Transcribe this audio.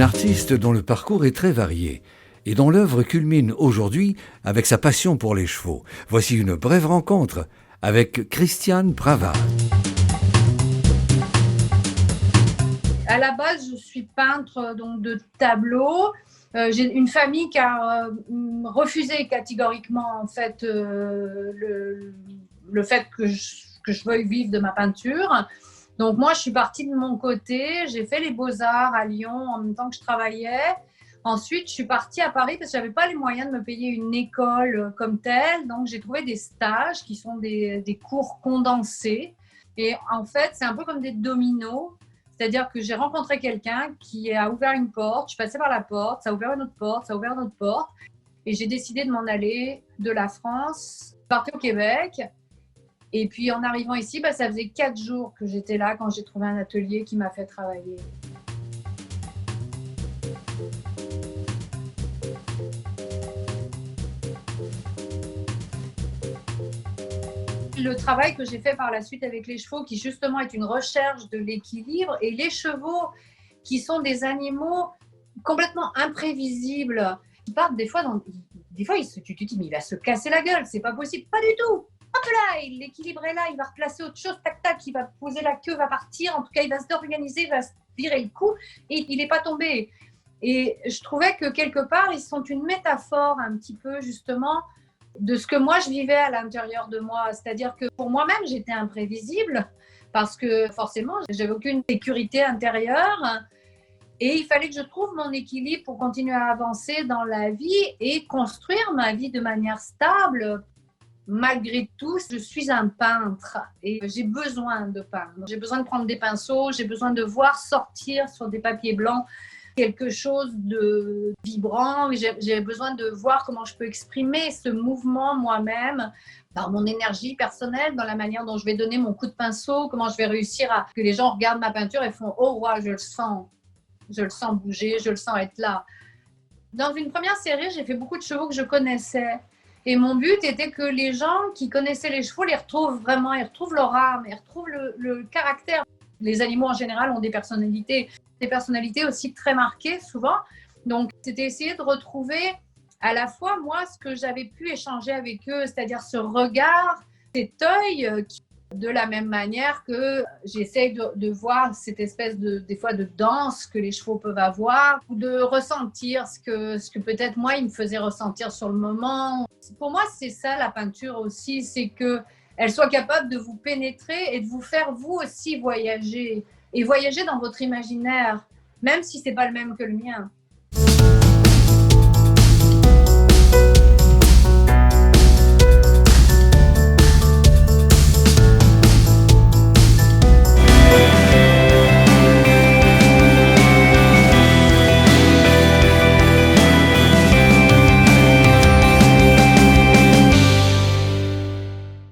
artiste dont le parcours est très varié et dont l'œuvre culmine aujourd'hui avec sa passion pour les chevaux. Voici une brève rencontre avec Christiane Pravard. À la base, je suis peintre donc, de tableaux. J'ai une famille qui a refusé catégoriquement en fait, le fait que je veuille vivre de ma peinture. Donc moi, je suis partie de mon côté. J'ai fait les Beaux-Arts à Lyon en même temps que je travaillais. Ensuite, je suis partie à Paris parce que je n'avais pas les moyens de me payer une école comme telle. Donc, j'ai trouvé des stages qui sont des cours condensés. Et en fait, c'est un peu comme des dominos. C'est-à-dire que j'ai rencontré quelqu'un qui a ouvert une porte, je passais par la porte, ça a ouvert une autre porte, ça a ouvert une autre porte. Et j'ai décidé de m'en aller de la France, partir au Québec. Et puis en arrivant ici, ça faisait 4 jours que j'étais là quand j'ai trouvé un atelier qui m'a fait travailler. Le travail que j'ai fait par la suite avec les chevaux, qui justement est une recherche de l'équilibre, et les chevaux qui sont des animaux complètement imprévisibles, qui partent des fois tu te dis mais il va se casser la gueule, c'est pas possible, pas du tout. Hop là, l'équilibre est là, il va replacer autre chose, tac tac, il va poser la queue, va partir, en tout cas il va s'organiser, il va se virer le cou, et il n'est pas tombé. Et je trouvais que quelque part ils sont une métaphore un petit peu justement de ce que moi je vivais à l'intérieur de moi, c'est-à-dire que pour moi-même j'étais imprévisible parce que forcément j'avais aucune sécurité intérieure et il fallait que je trouve mon équilibre pour continuer à avancer dans la vie et construire ma vie de manière stable. Malgré tout, je suis un peintre et j'ai besoin de peindre. J'ai besoin de prendre des pinceaux, j'ai besoin de voir sortir sur des papiers blancs quelque chose de vibrant. J'ai besoin de voir comment je peux exprimer ce mouvement moi-même par mon énergie personnelle, dans la manière dont je vais donner mon coup de pinceau, comment je vais réussir à que les gens regardent ma peinture et font « Oh, ouais, je le sens bouger, je le sens être là ». Dans une première série, j'ai fait beaucoup de chevaux que je connaissais. Et mon but était que les gens qui connaissaient les chevaux les retrouvent vraiment, ils retrouvent leur âme, ils retrouvent le caractère. Les animaux en général ont des personnalités aussi très marquées souvent. Donc, c'était essayer de retrouver à la fois moi ce que j'avais pu échanger avec eux, c'est-à-dire ce regard, cet œil qui, de la même manière que j'essaye de voir cette espèce des fois de danse que les chevaux peuvent avoir, ou de ressentir ce que peut-être moi, il me faisait ressentir sur le moment. Pour moi, c'est ça la peinture aussi, c'est qu'elle soit capable de vous pénétrer et de vous faire vous aussi voyager, et voyager dans votre imaginaire, même si ce n'est pas le même que le mien.